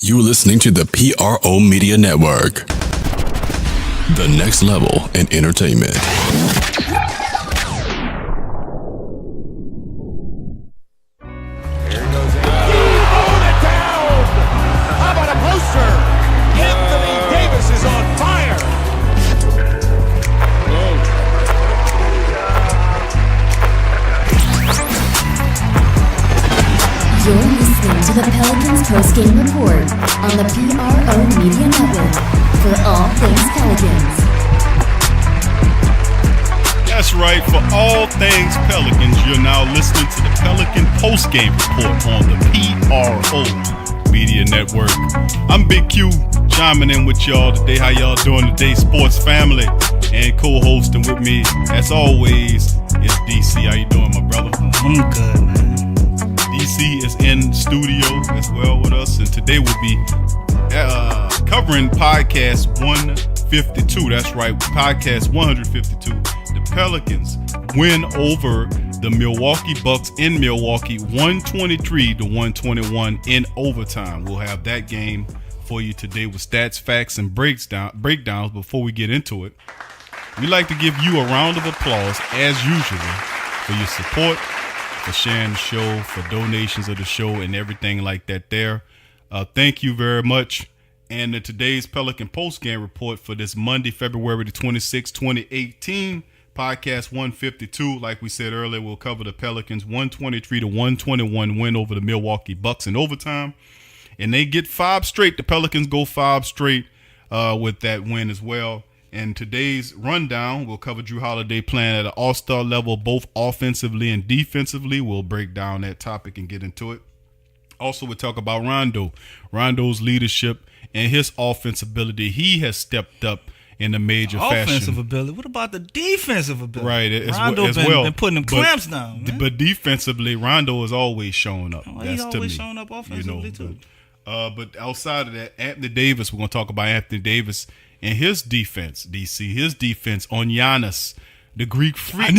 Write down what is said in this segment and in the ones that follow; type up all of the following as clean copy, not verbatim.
You're listening to the PRO Media Network, the next level in entertainment. You're listening to the Pelicans post-game report on the PRO Media Network for all things Pelicans. That's right, for all things Pelicans, you're now listening to the Pelican post-game report on the PRO Media Network. I'm Big Q, chiming in with y'all today. How y'all doing today, sports family? And co-hosting with me, as always, is DC. How you doing, my brother? I'm good, man. DC is in studio as well with us, and today we'll be covering podcast 152. That's right, podcast 152. The Pelicans win over the Milwaukee Bucks in Milwaukee, 123-121 in overtime. We'll have that game for you today with stats, facts, and breakdowns. Before we get into it, we'd like to give you a round of applause, as usual, for your support, for sharing the show, for donations of the show, and everything like that there. Thank you very much. And today's Pelican post-game report for this Monday, February the 26th, 2018, podcast 152. Like we said earlier, we'll cover the Pelicans 123-121 win over the Milwaukee Bucks in overtime. And they get 5 straight. The Pelicans go 5 straight with that win as well. And today's rundown, we'll cover Jrue Holiday playing at an all-star level, both offensively and defensively. We'll break down that topic and get into it. Also, we'll talk about Rondo's leadership and his offensive ability. He has stepped up in a major fashion. Offensive ability. What about the defensive ability? Right, Rondo been putting them clamps down, man. But defensively, Rondo is always showing up. Well, That's he's to always me. showing up offensively, too. But outside of that, Anthony Davis, we're going to talk about Anthony Davis and his defense, DC. His defense on Giannis, the Greek freak,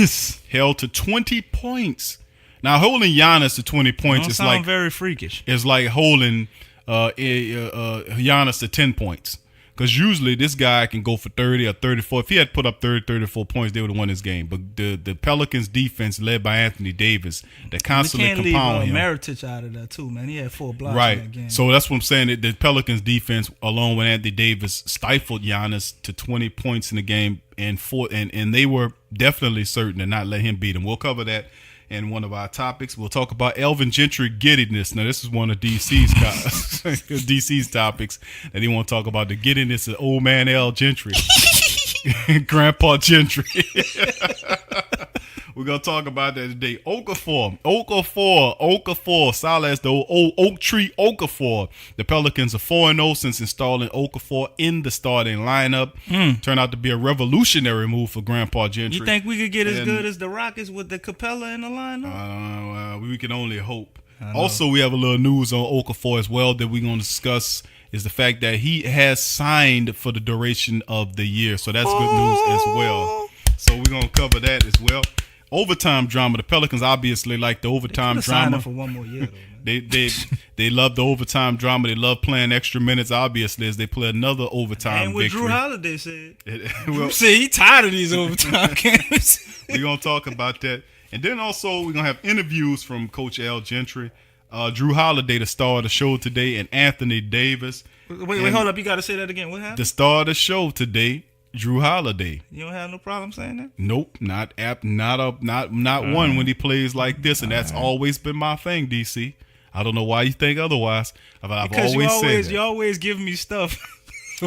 held to 20 points. Now, holding Giannis to 20 points is like very freakish. It's like holding Giannis to 10 points. Because usually this guy can go for 30 or 34. If he had put up 30, 34 points, they would have won this game. But the Pelicans defense led by Anthony Davis that constantly compound him. We can't leave Meritage out of that too, man. He had 4 blocks right. in that game. So that's what I'm saying. The Pelicans defense, along with Anthony Davis, stifled Giannis to 20 points in the game, and they were definitely certain to not let him beat him. We'll cover that in one of our topics. We'll talk about Elvin Gentry giddiness. Now, this is one of DC's topics that he want to talk about, the giddiness of old man L. Gentry. Grandpa Gentry. We're going to talk about that today. Okafor, solid as the old oak tree Okafor. The Pelicans are 4-0 since installing Okafor in the starting lineup. Turned out to be a revolutionary move for Grandpa Gentry. You think we could get as good as the Rockets with the Capella in the lineup? We can only hope. Also, we have a little news on Okafor as well that we're going to discuss, is the fact that he has signed for the duration of the year. So that's good news as well. So we're going to cover that as well. Overtime drama. The Pelicans obviously like the overtime drama. For one more year, though, man. They love the overtime drama. They love playing extra minutes, obviously, as they play another overtime and what victory. Jrue Holiday said. See, he tired of these overtime games. We're going to talk about that. And then also we're going to have interviews from Coach L. Gentry, Jrue Holiday, the star of the show today, and Anthony Davis. Wait, hold up. You got to say that again. What happened? The star of the show today, Jrue Holiday. You don't have no problem saying that? Nope, not one when he plays like this, and that's always been my thing, DC. I don't know why you think otherwise, but I've always said that. You always give me stuff.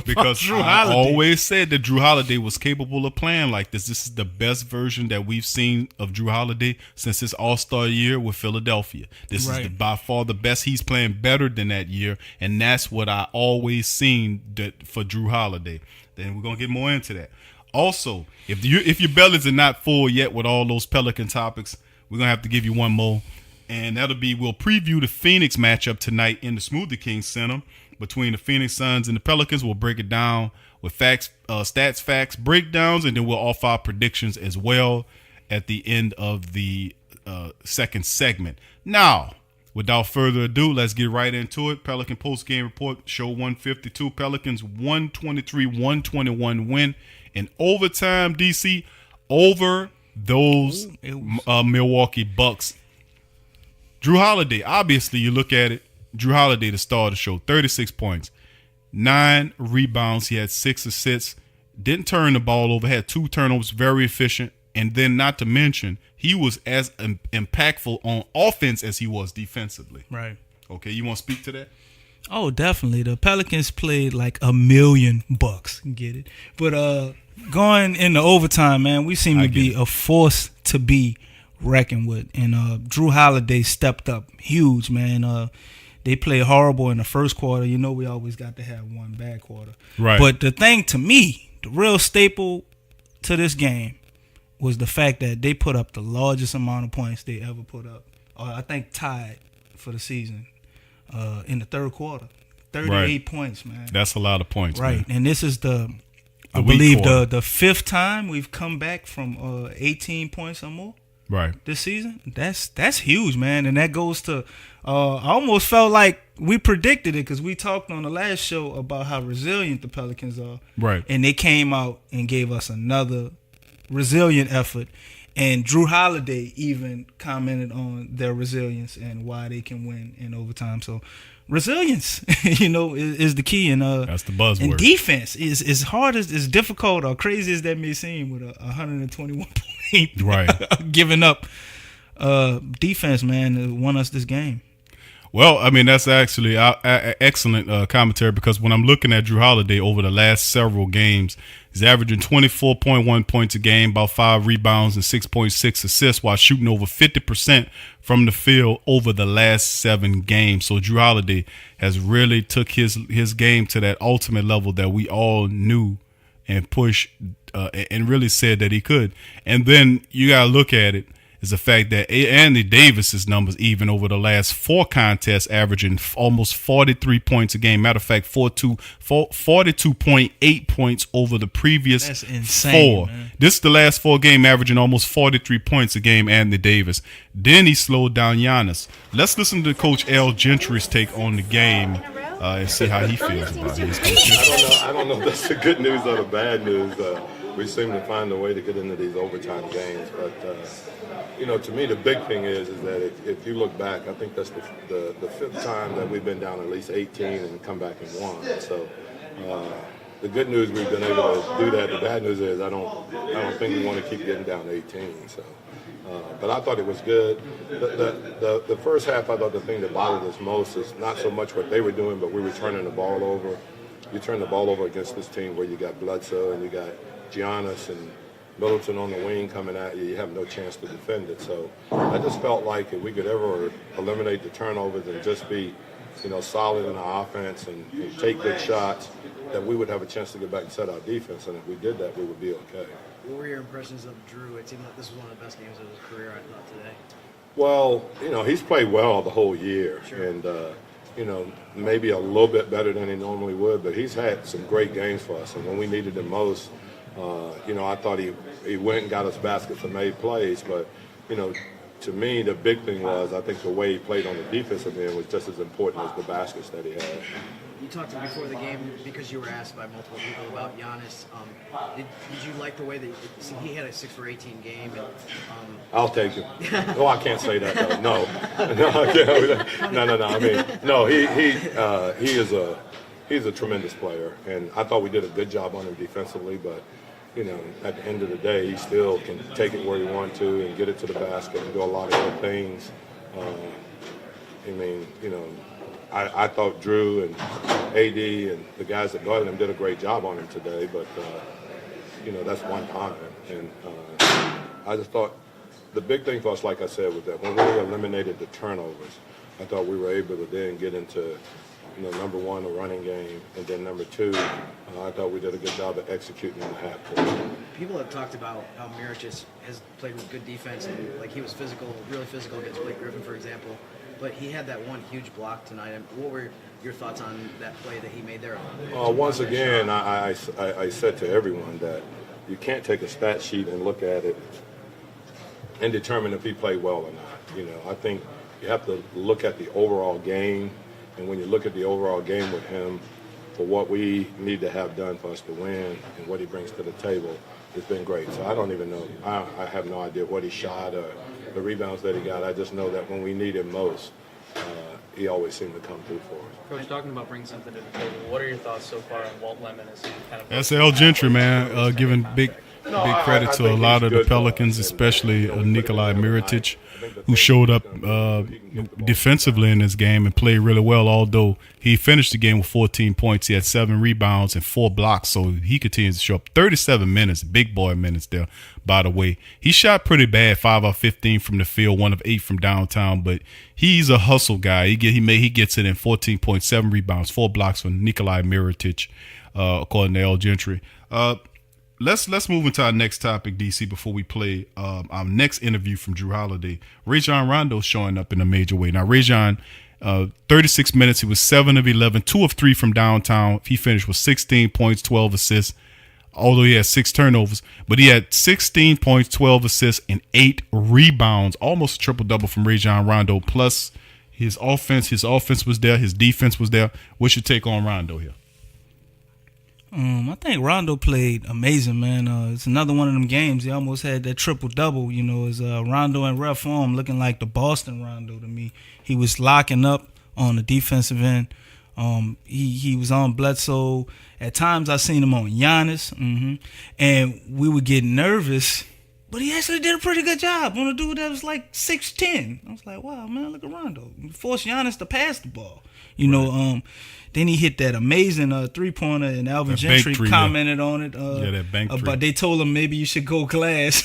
Because I always said that Jrue Holiday was capable of playing like this. This is the best version that we've seen of Jrue Holiday since his All-Star year with Philadelphia. This is by far the best. He's playing better than that year, and that's what I always seen for Jrue Holiday. Then we're gonna get more into that. Also, if your bellies are not full yet with all those Pelican topics, we're gonna have to give you one more, and that'll be we'll preview the Phoenix matchup tonight in the Smoothie King Center between the Phoenix Suns and the Pelicans. We'll break it down with facts, stats, facts, breakdowns, and then we'll offer our predictions as well at the end of the second segment. Now, without further ado, let's get right into it. Pelican post-game report, show 152. Pelicans 123-121 win in overtime, DC, over those Milwaukee Bucks. Drew Holiday, obviously you look at it, Drew Holiday, the star of the show, 36 points, 9 rebounds. He had 6 assists, didn't turn the ball over, had 2 turnovers, very efficient. And then not to mention, he was as impactful on offense as he was defensively. Right. Okay, you want to speak to that? Oh, definitely. The Pelicans played like $1 million. Get it? But going into overtime, man, we seem to be a force to be reckoned with. And Drew Holiday stepped up huge, man. They played horrible in the first quarter. You know we always got to have one bad quarter. Right. But the thing to me, the real staple to this game was the fact that they put up the largest amount of points they ever put up. I think tied for the season in the third quarter. 38 points, man. That's a lot of points, right. Man. And this is I believe the fifth time we've come back from 18 points or more. Right. This season. That's huge, man. And that goes to I almost felt like we predicted it because we talked on the last show about how resilient the Pelicans are. Right. And they came out and gave us another resilient effort, and Drew Holiday even commented on their resilience and why they can win in overtime. So resilience, is the key. And that's the buzzword. And defense is as hard as difficult or crazy as that may seem with a 121 point right giving up. Defense, man, won us this game. Well, I mean, that's actually excellent commentary because when I'm looking at Drew Holiday over the last several games, he's averaging 24.1 points a game, about 5 rebounds and 6.6 assists while shooting over 50% from the field over the last 7 games. So Drew Holiday has really took his game to that ultimate level that we all knew and pushed and really said that he could. And then you got to look at it. Is the fact that Anthony Davis's numbers even over the last 4 contests, averaging almost 43 points a game. Matter of fact, 42.8 points over the previous That's insane, 4. Man. This is the last 4 game, averaging almost 43 points a game. Anthony Davis. Then he slowed down Giannis. Let's listen to Coach Al Gentry's take on the game and see how he feels about it. I don't know if that's the good news or the bad news. We seem to find a way to get into these overtime games, but. To me, the big thing is that if you look back, I think that's the 5th time that we've been down at least 18 and come back and won. So the good news, we've been able to do that. The bad news is I don't think we want to keep getting down 18. So, but I thought it was good. The first half, I thought the thing that bothered us most is not so much what they were doing, but we were turning the ball over. You turn the ball over against this team where you got Bledsoe and you got Giannis and Middleton on the wing coming at you, you have no chance to defend it. So I just felt like if we could ever eliminate the turnovers and just be, solid in our offense and take good shots, that we would have a chance to get back and set our defense. And if we did that, we would be okay. What were your impressions of Drew? It seemed like this was one of the best games of his career, I thought, today. Well, he's played well the whole year. Sure. And, maybe a little bit better than he normally would, but he's had some great games for us. And when we needed him most, I thought he went and got us baskets and made plays, but, to me, the big thing was I think the way he played on the defensive end was just as important as the baskets that he had. You talked before the game because you were asked by multiple people about Giannis. Did you like the way that he had a 6 for 18 game? And, I'll take it. No, I can't say that though. No, I can't. No. I mean, no. He's a tremendous player, and I thought we did a good job on him defensively, but. At the end of the day, he still can take it where he wants to and get it to the basket and do a lot of good things. I thought Drew and AD and the guys that guarded him did a great job on him today, but, that's one time. And I just thought the big thing for us, like I said, was that when we eliminated the turnovers, I thought we were able to then get into number one, a running game, and then number 2, I thought we did a good job of executing in the half court. People have talked about how Miric has played with good defense and he was physical, really physical against Blake Griffin, for example. But he had that one huge block tonight. And what were your thoughts on that play that he made there? Once again, I said to everyone that you can't take a stat sheet and look at it and determine if he played well or not. I think you have to look at the overall game. And when you look at the overall game with him, for what we need to have done for us to win and what he brings to the table, it's been great. So I don't even know. I have no idea what he shot or the rebounds that he got. I just know that when we need him most, he always seemed to come through for us. Coach, talking about bringing something to the table, what are your thoughts so far on Walt Lemon as kind of That's Al Gentry, man, giving big credit to a lot of the Pelicans, especially Nikolai Mirotic, who showed up defensively in this game and played really well, although he finished the game with 14 points. He had 7 rebounds and 4 blocks, so he continues to show up. 37 minutes, big boy minutes there, by the way. He shot pretty bad, 5 of 15 from the field, 1 of 8 from downtown, but he's a hustle guy. He gets it in 14.7 rebounds, 4 blocks from Nikolai Mirotic, according to Al Gentry. Let's move into our next topic, DC, before we play our next interview from Drew Holiday. Rajon Rondo showing up in a major way. Now, Rajon, 36 minutes, he was 7 of 11, 2 of 3 from downtown. He finished with 16 points, 12 assists, although he had 6 turnovers. But he had 16 points, 12 assists, and 8 rebounds, almost a triple-double from Rajon Rondo. Plus, his offense was there, his defense was there. What's your take on Rondo here? I think Rondo played amazing, man. It's another one of them games. He almost had that triple-double. You know, it's Rondo in ref form, looking like the Boston Rondo to me. He was locking up on the defensive end. He was on Bledsoe. At times, I seen him on Giannis. And we would get nervous, but he actually did a pretty good job on a dude that was like 6'10". I was like, wow, man, look at Rondo. He forced Giannis to pass the ball. You know, then he hit that amazing three-pointer, and Alvin Gentry commented on it. That bank three. But they told him maybe you should go glass,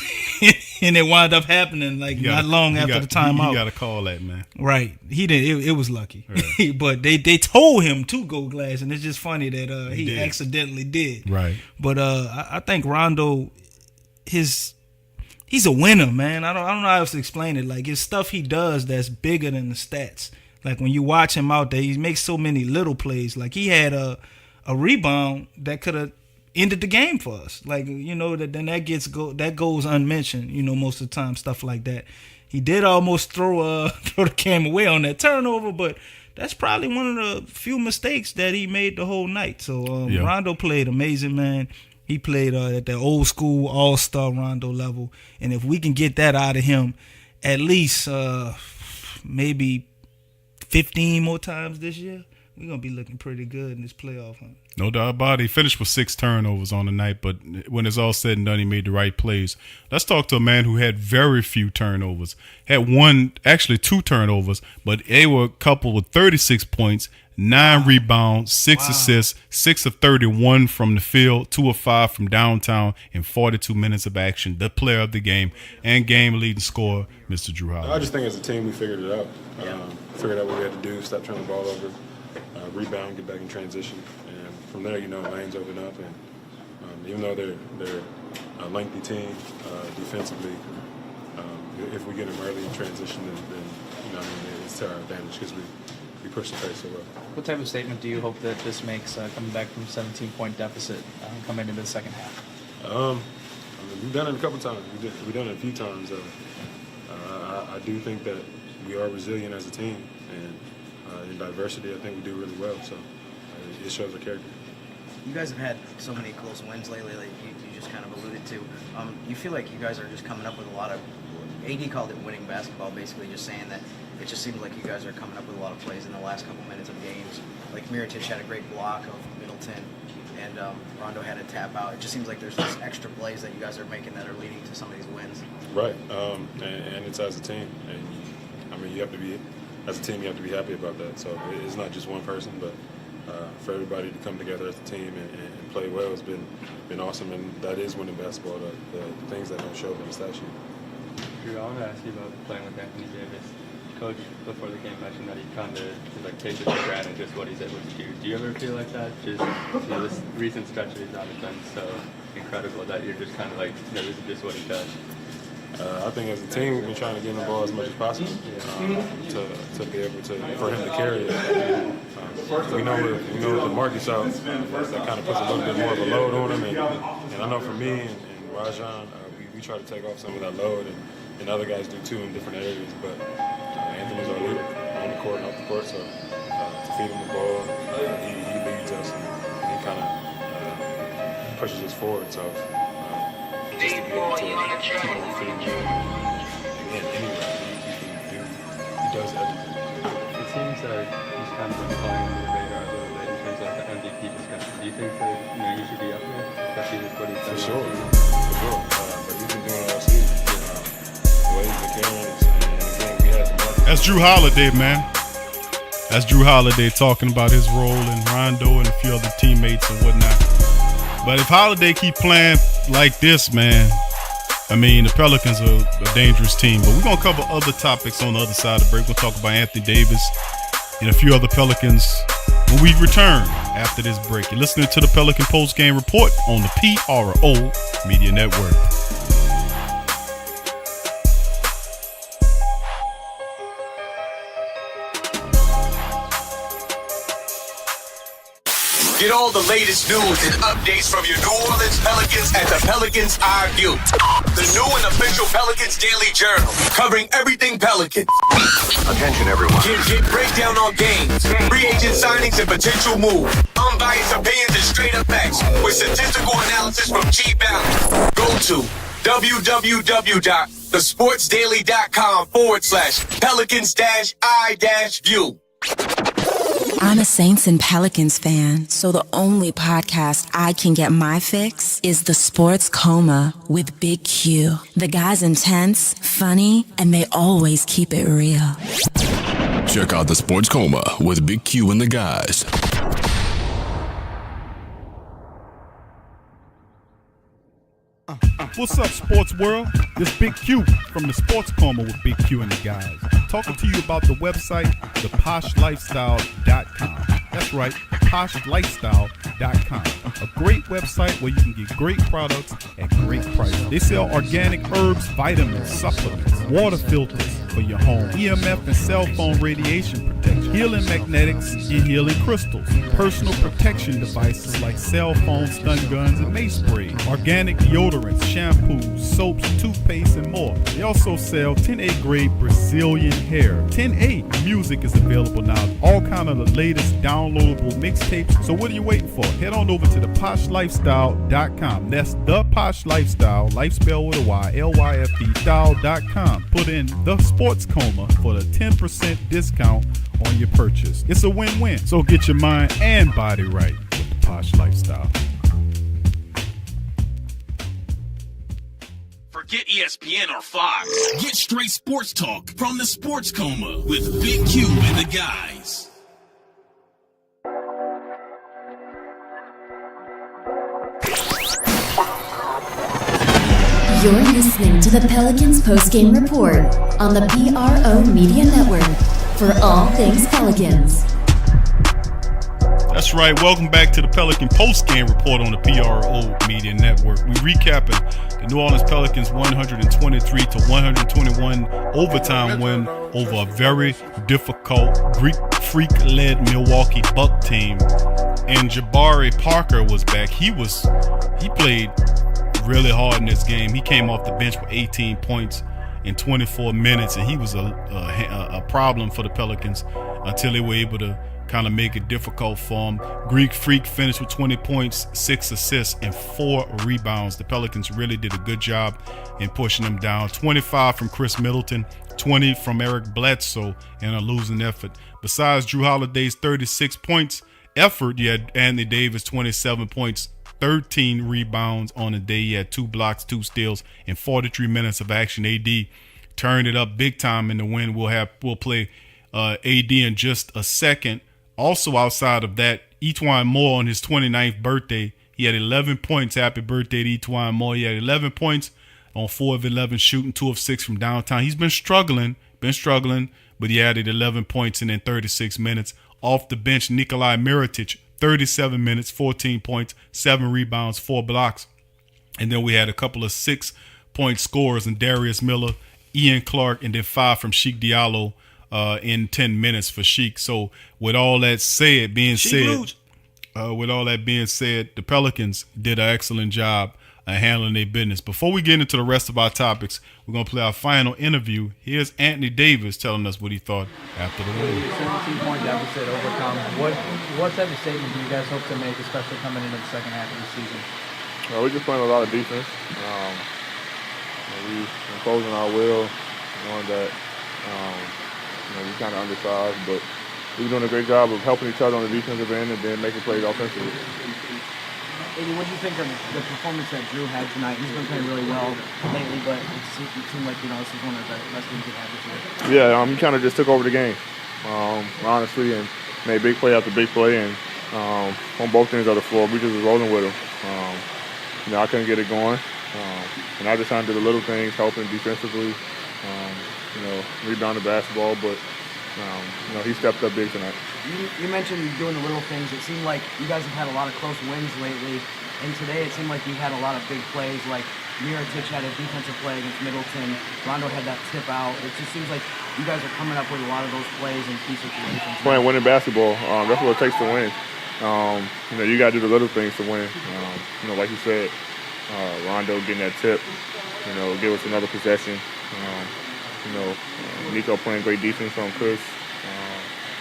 and it wound up happening not long after the timeout. You got to call that, man. Right. He did. It was lucky. Right. But they told him to go glass, and it's just funny that he accidentally did. Right. But I think Rondo, he's a winner, man. I don't know how else to explain it. Like, it's stuff he does that's bigger than the stats. Like, when you watch him out there, he makes so many little plays. Like, he had a rebound that could have ended the game for us. Like, you know, that goes unmentioned, you know, most of the time, stuff like that. He did almost throw the game away on that turnover, but that's probably one of the few mistakes that he made the whole night. So, Rondo played amazing, man. He played at the old school all-star Rondo level. And if we can get that out of him at least maybe 15 more times this year, we're going to be looking pretty good in this playoff hunt. No doubt about it. He finished with 6 turnovers on the night, but when it's all said and done, he made the right plays. Let's talk to a man who had very few turnovers. Had 2 turnovers, but they were coupled with 36 points, 9 rebounds, 6 assists, 6 of 31 from the field, 2 of 5 from downtown, and 42 minutes of action. The player of the game and game-leading scorer, Mr. Drew Holiday. I just think as a team we figured it out. Figured out what we had to do, stop turning the ball over, rebound, get back in transition. And from there, you know, lanes open up. And even though they're a lengthy team defensively, if we get them early in transition, then you know, it's to our advantage because we push the pace so well. What type of statement do you hope that this makes coming back from 17-point deficit coming into the second half? I mean, we've done it a couple times. We've done it a few times. I do think that we are resilient as a team, and in diversity, I think we do really well. So it shows our character. You guys have had so many close wins lately, like you just kind of alluded to. You feel like you guys are just coming up with a lot of. AD called it winning basketball, basically just saying that it just seems like you guys are coming up with a lot of plays in the last couple minutes of games. Like Mirotic had a great block of Middleton, and Rondo had a tap out. It just seems like there's just extra plays that you guys are making that are leading to some of these wins. Right, and it's as a team, and I mean, you have to be happy about that. So it's not just one person, but for everybody to come together as a team and play well has been awesome, and that is winning basketball. The things that don't show up on the stat sheet. Drew, I want to ask you about playing with Anthony Davis. Coach, before the game, mentioned that he kind of like takes it for granted just what he's able to do. Do you ever feel like that? Just this recent stretch of his out has been so incredible that you're just kind of like, this is just what he does. I think as a team, we've been trying to give him the ball as much as possible to be able to, for him to carry it. We know with the Marcus out, that kind of puts a little bit more of a load on him. And I know for me and Rajon, we try to take off some of that load, and other guys do too in different areas. But Anthony's our leader. court and off the court. So to feed him the ball, he leads us and he kind of pushes us forward. So just to be able to keep on feeding him again anywhere he does everything. It seems that he's kind of been flying under the radar a little bit in terms of the MVP discussion. Do you think that you should be up there, especially with what he's done? For sure. But he's been doing it all season. The way he's been carrying us, and again, we had the market. That's Drew Holiday, man. That's Drew Holiday talking about his role in Rondo and a few other teammates and whatnot. But if Holiday keep playing like this, man, I mean, the Pelicans are a dangerous team. But we're going to cover other topics on the other side of the break. We'll talk about Anthony Davis and a few other Pelicans when we return after this break. You're listening to the Pelican Post Game Report on the PRO Media Network. Get all the latest news and updates from your New Orleans Pelicans at the Pelicans Eye View, the new and official Pelicans Daily Journal, covering everything Pelican. Attention, everyone. Get breakdown on games, free agent signings and potential moves, unbiased opinions and straight up facts with statistical analysis from G Balance. Go to www.thesportsdaily.com/Pelicans-I-View. I'm a Saints and Pelicans fan, so the only podcast I can get my fix is The Sports Coma with Big Q. The guy's intense, funny, and they always keep it real. Check out the Sports Coma with Big Q and the guys. What's up, sports world? This Big Q from the Sports Coma with Big Q and the guys. Talking to you about the website, theposhlifestyle.com. That's right, theposhlifestyle.com. A great website where you can get great products at great prices. They sell organic herbs, vitamins, supplements, water filters for your home, EMF and cell phone radiation protection, healing magnetics and healing crystals, personal protection devices like cell phones, stun guns, and mace sprays, organic deodorants, shampoos, soaps, toothpaste, and more. They also sell 10A grade Brazilian hair. 10A music is available now. All kind of the latest downloadable mixtapes. So what are you waiting for? Head on over to theposhlifestyle.com. That's the Posh Lifestyle, life spelled with a Y, LYFE style.com. Put in the Sports Coma for the 10% discount on your purchase. It's a win-win. So get your mind and body right with the Posh Lifestyle. Forget ESPN or Fox. Get straight sports talk from the Sports Coma with Big Q and the guys. You're listening to the Pelicans postgame report on the PRO Media Network for all things Pelicans. That's right. Welcome back to the Pelican postgame report on the PRO Media Network. We recapping the New Orleans Pelicans 123-121 overtime win over a very difficult Greek freak-led Milwaukee Buck team. And Jabari Parker was back. He played really hard in this game. He came off the bench for 18 points in 24 minutes, and he was a problem for the Pelicans until they were able to kind of make it difficult for him. Greek Freak finished with 20 points, 6 assists, and 4 rebounds. The Pelicans really did a good job in pushing them down. 25 from Chris Middleton, 20 from Eric Bledsoe in a losing effort. Besides Drew Holiday's 36 points effort, you had Anthony Davis, 27 points, 13 rebounds on the day. He had 2 blocks, 2 steals, and 43 minutes of action. AD turned it up big time in the win. We'll play AD in just a second. Also outside of that, Etuan Moore on his 29th birthday, he had 11 points. Happy birthday to Etuan Moore. He had 11 points on 4 of 11 shooting, 2 of 6 from downtown. He's been struggling, but he added 11 points and in 36 minutes. Off the bench, Nikolai Mirotic, 37 minutes, 14 points, 7 rebounds, 4 blocks. And then we had a couple of 6-point scorers in Darius Miller, Ian Clark, and then 5 from Sheik Diallo in 10 minutes for Sheik. So with all that being said, the Pelicans did an excellent job handling their business. Before we get into the rest of our topics, we're going to play our final interview. Here's Anthony Davis telling us what he thought after the win. 17-point deficit overcome. What type of statement do you guys hope to make, especially coming into the second half of the season? We're just playing a lot of defense. We're imposing our will, knowing that we're kind of undersized, but we're doing a great job of helping each other on the defensive end and then making plays offensively. Eddie, what do you think of the performance that Drew had tonight? He's been playing really well lately, but it seemed like, this is one of the best games he's had this year. Yeah, he kind of just took over the game, honestly, and made big play after big play, and on both ends of the floor, we just was rolling with him. I couldn't get it going, and I just trying to do the little things, helping defensively, rebound the basketball, but he stepped up big tonight. You mentioned doing the little things. It seemed like you guys have had a lot of close wins lately, and today it seemed like you had a lot of big plays, like Mirotic had a defensive play against Middleton, Rondo had that tip out. It just seems like you guys are coming up with a lot of those plays in key situations. Playing winning basketball, that's what it takes to win. You got to do the little things to win. Like you said, Rondo getting that tip, give us another possession. Nico playing great defense on Chris.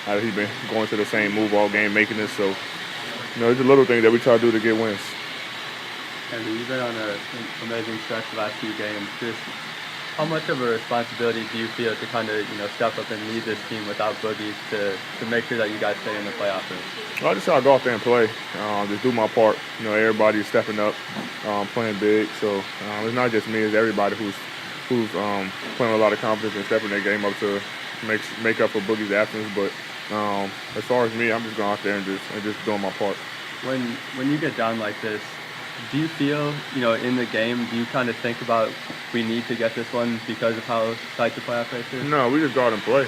He's been going to the same move all game, making it. So, it's a little thing that we try to do to get wins. And you've been on an amazing stretch the last few games. Just how much of a responsibility do you feel to kind of, step up and lead this team without Boogie to make sure that you guys stay in the playoffs? Well, I just try to go out there and play, just do my part. Everybody's stepping up, playing big. So it's not just me; it's everybody who's playing with a lot of confidence and stepping their game up to make up for Boogie's absence. But as far as me, I'm just going out there and just doing my part. When you get down like this, do you feel, in the game, do you kind of think about we need to get this one because of how tight the playoff race is? No, we just go out and play.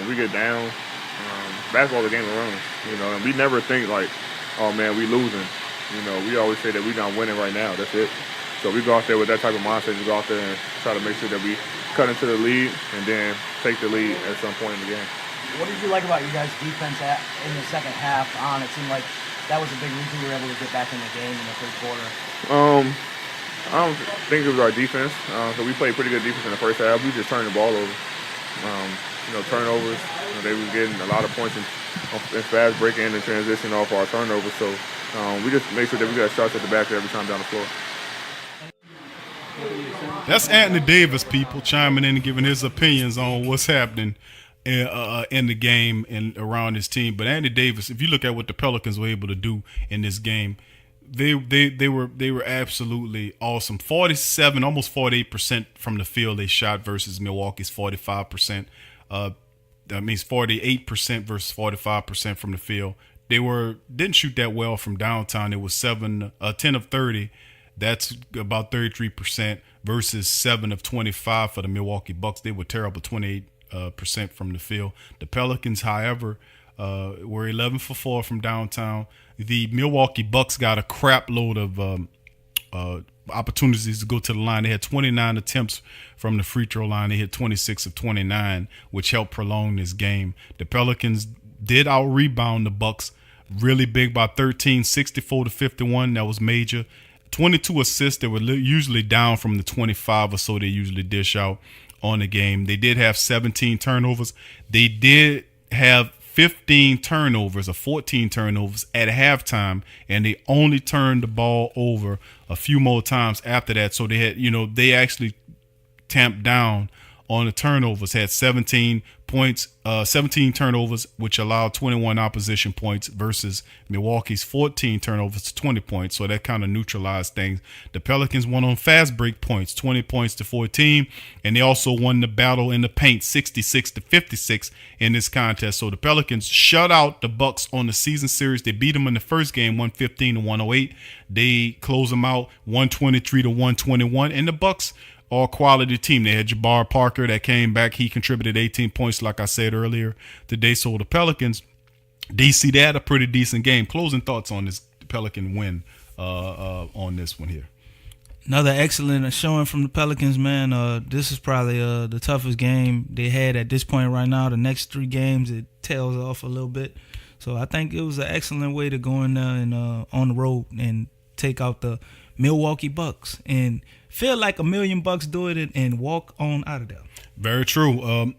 We get down. Basketball's a game of runs, and we never think like, oh man, we losing. We always say that we're not winning right now. That's it. So we go out there with that type of mindset and go out there and try to make sure that we cut into the lead and then take the lead at some point in the game. What did you like about you guys' defense in the second half on? It seemed like that was a big reason we were able to get back in the game in the third quarter. I don't think it was our defense. So we played pretty good defense in the first half. We just turned the ball over. Turnovers. They were getting a lot of points in fast break and in transition off our turnovers. So we just make sure that we got shots at the back every time down the floor. That's Anthony Davis, people, chiming in and giving his opinions on what's happening in the game and around his team. But Anthony Davis, if you look at what the Pelicans were able to do in this game, they were absolutely awesome. 47, almost 48% from the field they shot versus Milwaukee's 45%. That means 48% versus 45% from the field. They didn't shoot that well from downtown. It was 10 of 30. That's about 33% versus 7 of 25 for the Milwaukee Bucks. They were terrible, 28% from the field. The Pelicans, however, were 11 for 4 from downtown. The Milwaukee Bucks got a crap load of opportunities to go to the line. They had 29 attempts from the free throw line. They hit 26 of 29, which helped prolong this game. The Pelicans did out-rebound the Bucks really big by 13, 64-51. That was major. 22 assists. They were usually down from the 25 or so they usually dish out on the game. They did have 17 turnovers. They did have 15 turnovers or 14 turnovers at halftime, and they only turned the ball over a few more times after that. So they had, they actually tamped down on the turnovers, had 17 points, 17 turnovers, which allowed 21 opposition points versus Milwaukee's 14 turnovers to 20 points. So that kind of neutralized things. The Pelicans won on fast break points, 20 points to 14. And they also won the battle in the paint, 66-56 in this contest. So the Pelicans shut out the Bucks on the season series. They beat them in the first game, 115-108. They closed them out 123-121. And the Bucks are a quality team. They had Jabbar Parker that came back. He contributed 18 points, like I said earlier today. So the Pelicans, DC, they had a pretty decent game. Closing thoughts on this Pelican win on this one here. Another excellent showing from the Pelicans, man. This is probably the toughest game they had at this point right now. The next 3 games, it tails off a little bit. So I think it was an excellent way to go in there and on the road and take out the Milwaukee Bucks and feel like $1 million do it and walk on out of there. Very true.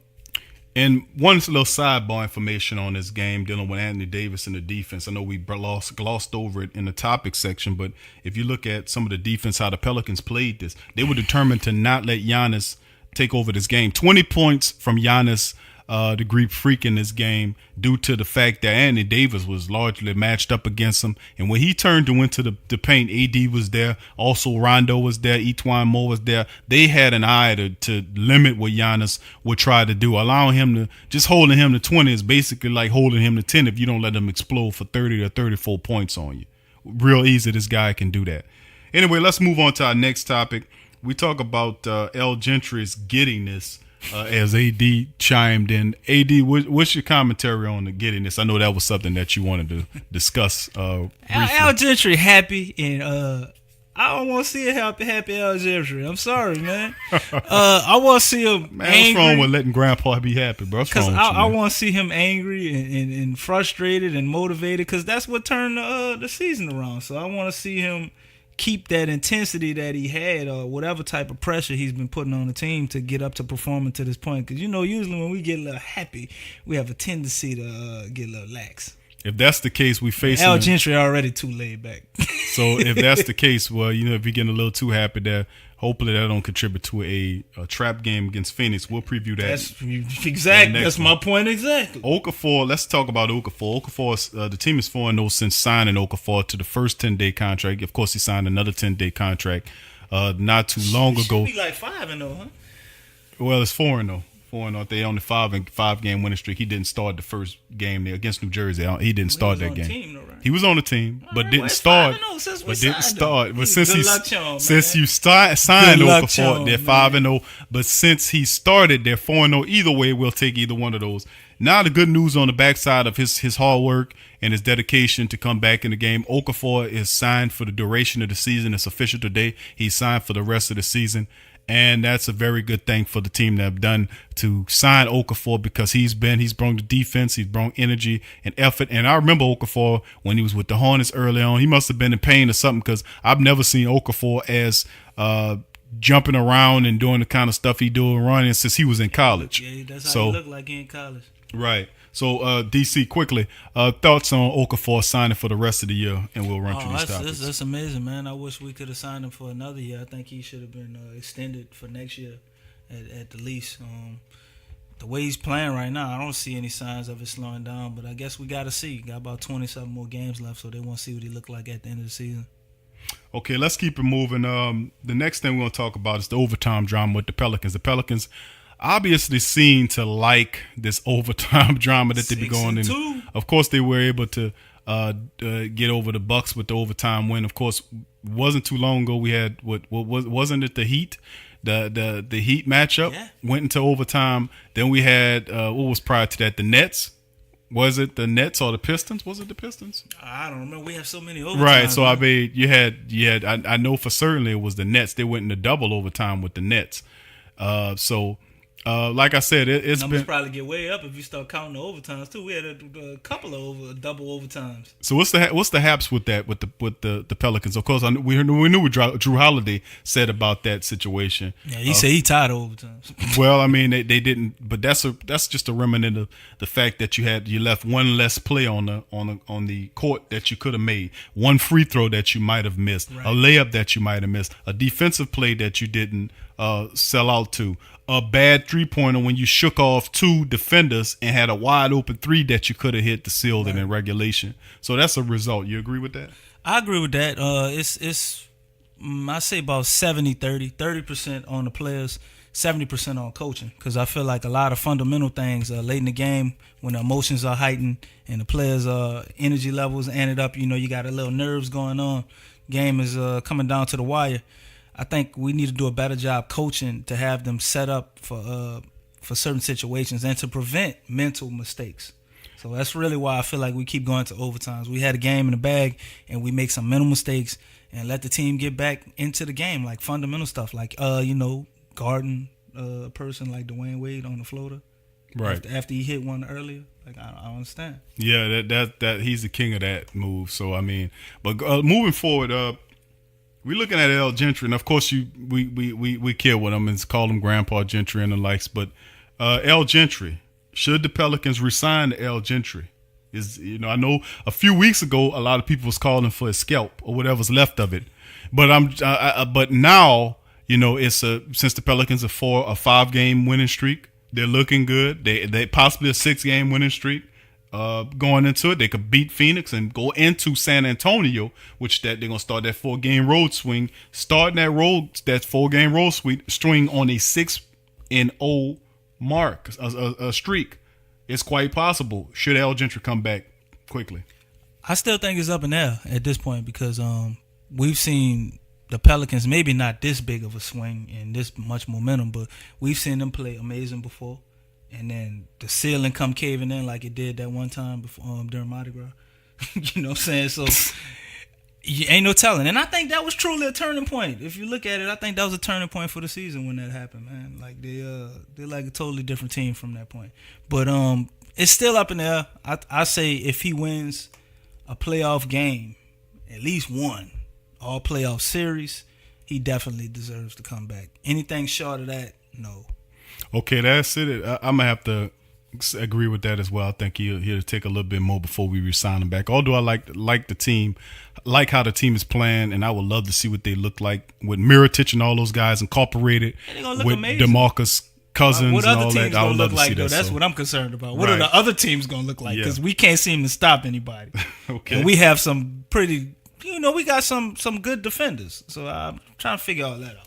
And one little sidebar information on this game dealing with Anthony Davis and the defense. I know we glossed over it in the topic section, but if you look at some of the defense, how the Pelicans played this, they were determined to not let Giannis take over this game. 20 points from Giannis, the Greek Freak in this game, due to the fact that Anthony Davis was largely matched up against him. And when he turned and went to the paint, AD was there. Also, Rondo was there. Etwan Moore was there. They had an eye to limit what Giannis would try to do. Allowing him to, just holding him to 20 is basically like holding him to 10 if you don't let him explode for 30 or 34 points on you. Real easy, this guy can do that. Anyway, let's move on to our next topic. We talk about El Gentry's giddiness. As AD chimed in. AD, what's your commentary on the giddiness? I know that was something that you wanted to discuss briefly. Al Gentry happy, and I don't want to see a happy Al Gentry. I'm sorry, man. I want to see him man, angry. What's wrong with letting Grandpa be happy, bro? Because I want to see him angry and frustrated and motivated, because that's what turned the season around. So I want to see him keep that intensity that he had, or whatever type of pressure he's been putting on the team to get up to performing to this point. Because, usually when we get a little happy, we have a tendency to get a little lax. If that's the case, we face Al Gentry already too laid back. So if that's the case, well, if you're getting a little too happy there, hopefully that don't contribute to a trap game against Phoenix. We'll preview that. That's my point exactly. Okafor, let's talk about Okafor. Okafor, the team is 4-0 since signing Okafor to the first 10-day contract. Of course, he signed another 10-day contract not too long ago. Should be like 5-0, huh? Well, it's 4-0. 4-0. They on the 5-game winning streak. He didn't start the first game there against New Jersey. He didn't start that game. Team, though, right? He was on the team, but didn't start. But since you signed Okafor, they're 5-0. But since he started, they're 4-0. Either way, we'll take either one of those. Now the good news on the backside of his hard work and his dedication to come back in the game, Okafor is signed for the duration of the season. It's official today. He's signed for the rest of the season. And that's a very good thing for the team that have done to sign Okafor, because he's brought the defense, he's brought energy and effort. And I remember Okafor when he was with the Hornets early on. He must have been in pain or something, because I've never seen Okafor as jumping around and doing the kind of stuff he doing running since he was in college. Yeah, that's how he looked like in college. Right. So, DC, quickly, thoughts on Okafor signing for the rest of the year, and we'll run through these topics. That's amazing, man. I wish we could have signed him for another year. I think he should have been extended for next year at the least. The way he's playing right now, I don't see any signs of it slowing down, but I guess we got to see. Got about 27 more games left, so they want to see what he look like at the end of the season. Okay, let's keep it moving. The next thing we're going to talk about is the overtime drama with the Pelicans. The Pelicans obviously seem to like this overtime drama that they be going in. Of course, they were able to get over the Bucks with the overtime win. Of course, wasn't too long ago we had wasn't it the Heat? The Heat matchup went into overtime. Then we had what was prior to that? The Nets. Was it the Nets or the Pistons? Was it the Pistons? I don't remember. We have so many overtimes. Right. So I mean, you had. I know for certainly it was the Nets. They went into double overtime with the Nets. Like I said, it's numbers been probably get way up if you start counting the overtimes too. We had a couple of double overtimes. So what's the haps with that with the Pelicans? Of course, we knew what Drew Holiday said about that situation. Yeah, he said he tired of overtimes. Well, I mean they didn't, but that's just a remnant of the fact that you left one less play on the court that you could have made, one free throw that you might have missed, a layup that you might have missed, a defensive play that you didn't sell out to. A bad three-pointer when you shook off two defenders and had a wide open three that you could have hit to seal it in regulation. So that's a result. You agree with that? I agree with that. It's I say about 70-30, 30% on the players, 70% on coaching, because I feel like a lot of fundamental things late in the game when the emotions are heightened and the players' energy levels ended up, you got a little nerves going on. Game is coming down to the wire. I think we need to do a better job coaching to have them set up for certain situations and to prevent mental mistakes. So that's really why I feel like we keep going to overtimes. We had a game in the bag and we make some mental mistakes and let the team get back into the game, like fundamental stuff, like guarding a person like Dwayne Wade on the floater, right after he hit one earlier. Like I understand. Yeah, that he's the king of that move. So I mean, but moving forward, We're looking at El Gentry, and of course, we kill with him and call him Grandpa Gentry and the likes. But El Gentry, should the Pelicans resign El Gentry? I know a few weeks ago, a lot of people was calling for his scalp or whatever's left of it. But but now, it's since the Pelicans are for a 5-game winning streak, they're looking good. They possibly a 6-game winning streak. Going into it, they could beat Phoenix and go into San Antonio, which that they're gonna start that 4-game road swing, starting that 4-game road string on a 6-0 mark, a streak. It's quite possible. Should Al Gentry come back quickly? I still think it's up in there at this point because we've seen the Pelicans, maybe not this big of a swing and this much momentum, but we've seen them play amazing before. And then the ceiling come caving in like it did that one time before during Mardi Gras. You know what I'm saying? So you ain't no telling. And I think that was truly a turning point. If you look at it, I think that was a turning point for the season when that happened, man. Like they're like a totally different team from that point. But it's still up in the air. I say if he wins a playoff game, at least one, all playoff series, he definitely deserves to come back. Anything short of that, no. Okay, that's it. I'm gonna have to agree with that as well. I think he'll take a little bit more before we resign him back. Although I like the team, like how the team is playing, and I would love to see what they look like with Mirotic and all those guys incorporated with amazing. DeMarcus Cousins and all that. I would love to see that. That's what I'm concerned about. What are the other teams gonna look like? Because we can't seem to stop anybody. Okay, and we have some pretty. We got some good defenders. So I'm trying to figure all that out.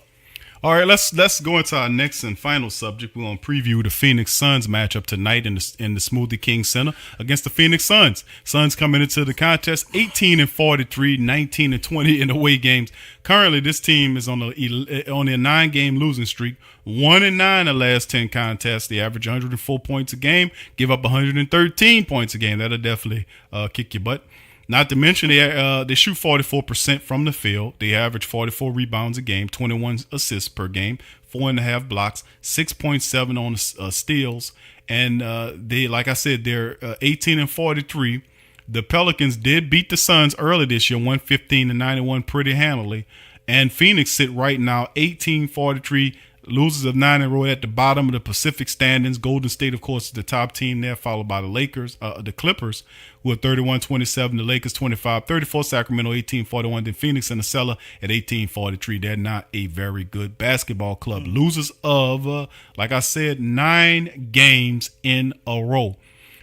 All right, let's go into our next and final subject. We're going to preview the Phoenix Suns matchup tonight in the Smoothie King Center against the Phoenix Suns. Suns coming into the contest 18-43, 19-20 in away games. Currently, this team is on a 9-game losing streak, 1-9 the last 10 contests. They average 104 points a game, give up 113 points a game. That'll definitely kick your butt. Not to mention they shoot 44% from the field. They average 44 rebounds a game, 21 assists per game, 4.5 blocks, 6.7 on steals, and they, like I said, they're 18-43. The Pelicans did beat the Suns early this year, 115-91, pretty handily, and Phoenix sit right now 18-43. Losers of 9 in a row at the bottom of the Pacific standings. Golden State, of course, is the top team there, followed by the Clippers, who are 31-27, the Lakers 25-34, Sacramento 18-41, then Phoenix in the cellar at 18-43. They're not a very good basketball club. Losers of, like I said, 9 games in a row.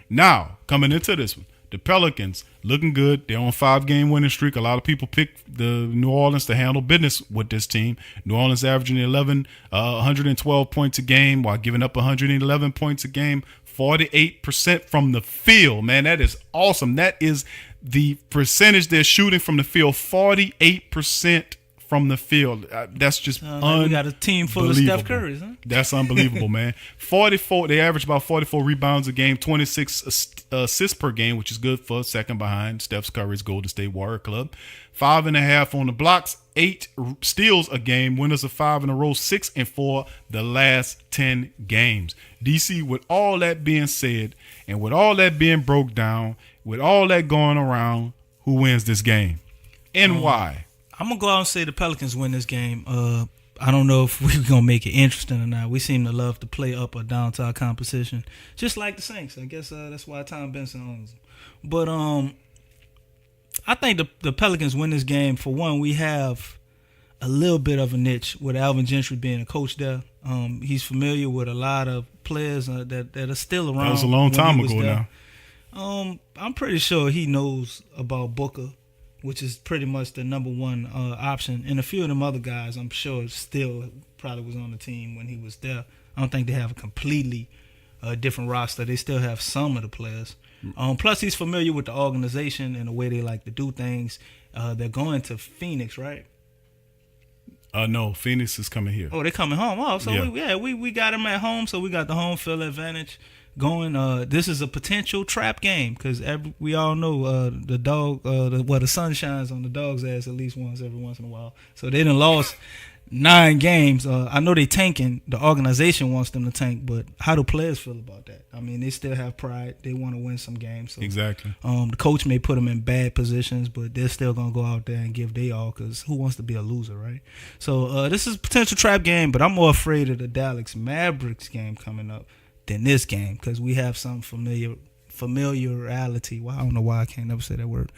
Now, coming into this one, the Pelicans looking good. They're on a 5-game winning streak. A lot of people picked the New Orleans to handle business with this team. New Orleans averaging 112 points a game while giving up 111 points a game. 48% from the field. Man, that is awesome. That is the percentage they're shooting from the field. 48% from the field. That's just unbelievable. We got a team full of Steph Currys, huh? That's unbelievable, man. 44. They average about 44 rebounds a game, 26 assists per game, which is good for second behind Steph Curry's Golden State Warrior Club. 5.5 on the blocks, 8 steals a game. Winners of 5 in a row, 6-4 the last 10 games. DC, with all that being said, and with all that being broke down, with all that going around, who wins this game and why? I'm going to go out and say the Pelicans win this game. I don't know if we're going to make it interesting or not. We seem to love to play up or down to our competition, just like the Saints. I guess that's why Tom Benson owns them. But I think the Pelicans win this game. For one, we have a little bit of a niche with Alvin Gentry being a coach there. He's familiar with a lot of players that are still around. That was a long time ago now. I'm pretty sure he knows about Booker, which is pretty much the number one option. And a few of them other guys, I'm sure, still probably was on the team when he was there. I don't think they have a completely different roster. They still have some of the players. Plus, he's familiar with the organization and the way they like to do things. They're going to Phoenix, right? No, Phoenix is coming here. Oh, they're coming home. Oh, so yeah. we got them at home, so we got the home field advantage going. This is a potential trap game because we all know the sun shines on the dog's ass at least once in a while. So they done lost 9 games. I know they tanking. The organization wants them to tank, but how do players feel about that? I mean, they still have pride. They want to win some games. So, exactly. The coach may put them in bad positions, but they're still going to go out there and give they all because who wants to be a loser, right? So this is a potential trap game, but I'm more afraid of the Dallas Mavericks game coming up than this game because we have some familiarity. Well, I don't know why I can't never say that word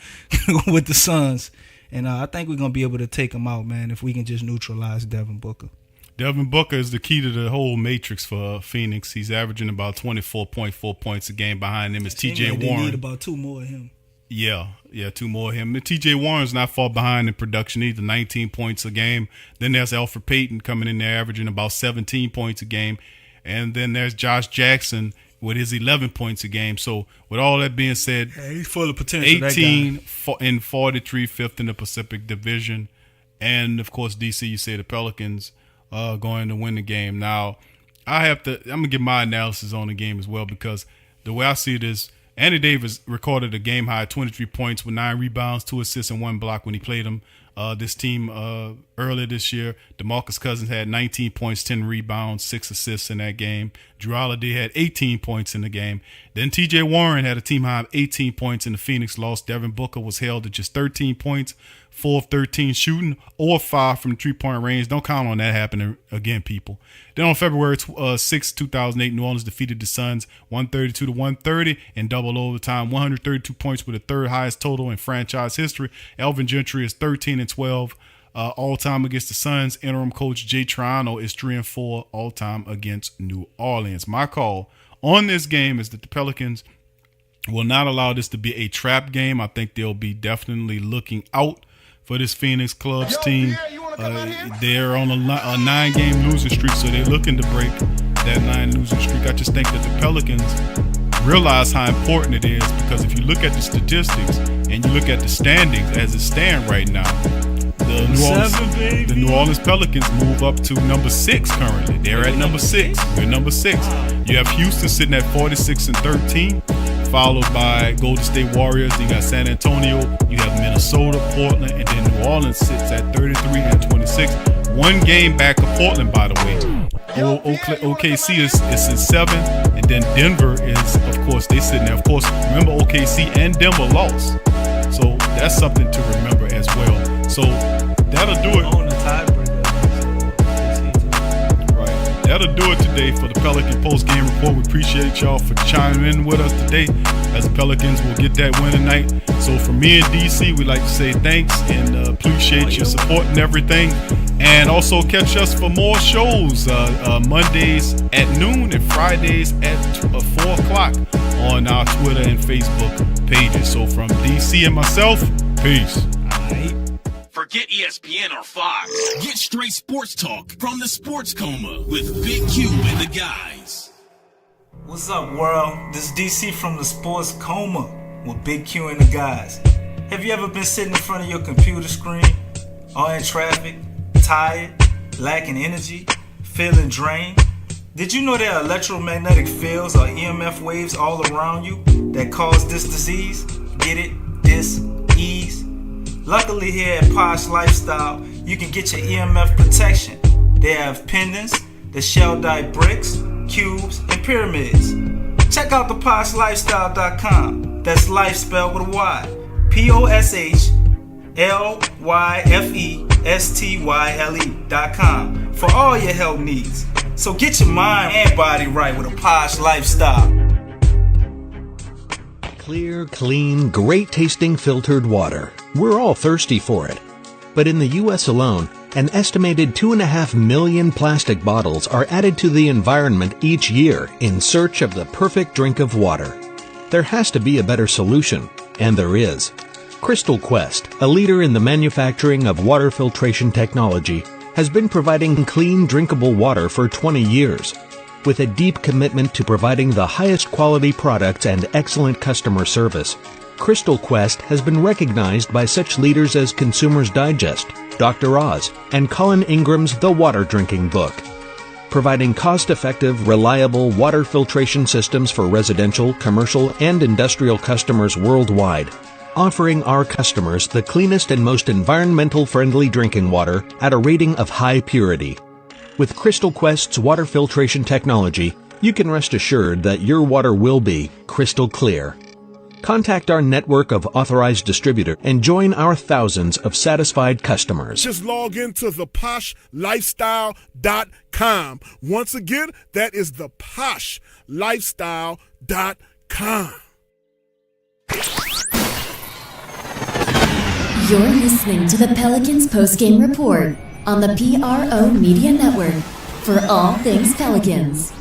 with the Suns. And I think we're going to be able to take them out, man, if we can just neutralize Devin Booker. Devin Booker is the key to the whole matrix for Phoenix. He's averaging about 24.4 points a game. Behind him is T.J. Warren. They need about 2 more of him. Yeah, 2 more of him. T.J. Warren's not far behind in production either, 19 points a game. Then there's Elfrid Payton coming in there averaging about 17 points a game. And then there's Josh Jackson with his 11 points a game. So with all that being said, he's full of potential. 18 and 43, fifth in the Pacific Division. And, of course, DC, you say the Pelicans going to win the game. Now, I'm going to give my analysis on the game as well because the way I see it is Anthony Davis recorded a game-high 23 points with 9 rebounds, 2 assists, and 1 block when he played him. This team earlier this year, DeMarcus Cousins had 19 points, 10 rebounds, 6 assists in that game. Drew Holiday had 18 points in the game. Then T.J. Warren had a team high of 18 points in the Phoenix loss. Devin Booker was held to just 13 points, 4 of 13 shooting, or 5 from the three-point range. Don't count on that happening again, people. Then on February 6, 2008, New Orleans defeated the Suns 132-130 in double overtime, 132 points with the third highest total in franchise history. Elvin Gentry is 13-12 all-time against the Suns. Interim coach Jay Triano is 3-4 all-time against New Orleans. My call on this game is that the Pelicans will not allow this to be a trap game. I think they'll be definitely looking out for this Phoenix Clubs team. They're on a 9-game losing streak, so they're looking to break that 9 losing streak. I just think that the Pelicans realize how important it is because if you look at the statistics and you look at the standings as it stand right now, the New Orleans Pelicans move up to number 6 currently. They're at number 6. We're number 6. You have Houston sitting at 46-13. Followed by Golden State Warriors. You got San Antonio. You have Minnesota, Portland, and then New Orleans sits at 33-26. 1 game back of Portland, by the way. OKC is in 7, and then Denver is, of course, they sitting there. Of course, remember OKC and Denver lost, so that's something to remember as well. So that'll do it. That'll do it today for the Pelican post-game report. We appreciate y'all for chiming in with us today as the Pelicans will get that win tonight. So from me and DC, we'd like to say thanks and appreciate your support and everything. And also catch us for more shows Mondays at noon and Fridays at 4 o'clock on our Twitter and Facebook pages. So from DC and myself, peace. Forget ESPN or Fox. Get straight sports talk from the Sports Coma with Big Q and the guys. What's up, world? This is DC from the Sports Coma with Big Q and the guys. Have you ever been sitting in front of your computer screen, or in traffic, tired, lacking energy, feeling drained? Did you know there are electromagnetic fields or EMF waves all around you that cause this disease? Get it? Dis-ease? Luckily here at Posh Lifestyle, you can get your EMF protection. They have pendants, the shell-dyed bricks, cubes, and pyramids. Check out the PoshLifestyle.com. That's life spelled with a Y. PoshLyfestyle.com for all your health needs. So get your mind and body right with a Posh Lifestyle. Clear, clean, great-tasting filtered water. We're all thirsty for it. But in the U.S. alone, an estimated 2.5 million plastic bottles are added to the environment each year in search of the perfect drink of water. There has to be a better solution, and there is. Crystal Quest, a leader in the manufacturing of water filtration technology, has been providing clean, drinkable water for 20 years. With a deep commitment to providing the highest quality products and excellent customer service, Crystal Quest has been recognized by such leaders as Consumers Digest, Dr. Oz, and Colin Ingram's The Water Drinking Book. Providing cost-effective, reliable water filtration systems for residential, commercial, and industrial customers worldwide, offering our customers the cleanest and most environmental-friendly drinking water at a rating of high purity. With Crystal Quest's water filtration technology, you can rest assured that your water will be crystal clear. Contact our network of authorized distributors and join our thousands of satisfied customers. Just log into theposhlifestyle.com. Once again, that is theposhlifestyle.com. You're listening to the Pelicans postgame report on the PRO Media Network for all things Pelicans.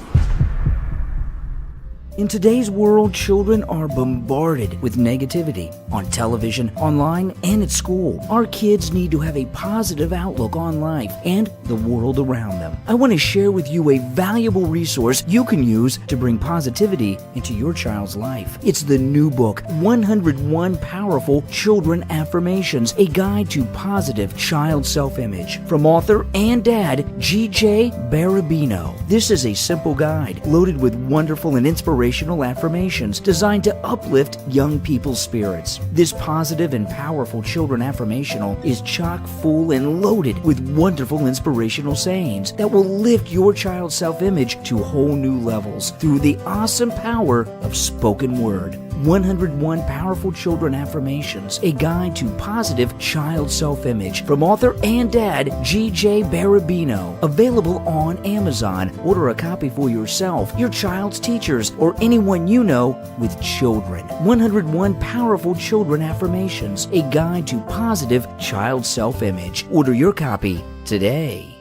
In today's world, children are bombarded with negativity on television, online, and at school. Our kids need to have a positive outlook on life and the world around them. I want to share with you a valuable resource you can use to bring positivity into your child's life. It's the new book, 101 Powerful Children Affirmations, a guide to positive child self-image, from author and dad G.J. Barabino. This is a simple guide loaded with wonderful and inspirational affirmations designed to uplift young people's spirits. This positive and powerful children affirmational is chock full and loaded with wonderful inspirational sayings that will lift your child's self-image to whole new levels through the awesome power of spoken word. 101 Powerful Children Affirmations, a guide to positive child self-image, from author and dad G.J. Barabino. Available on Amazon. Order a copy for yourself, your child's teachers, or anyone you know with children. 101 Powerful Children Affirmations, a guide to positive child self-image. Order your copy today.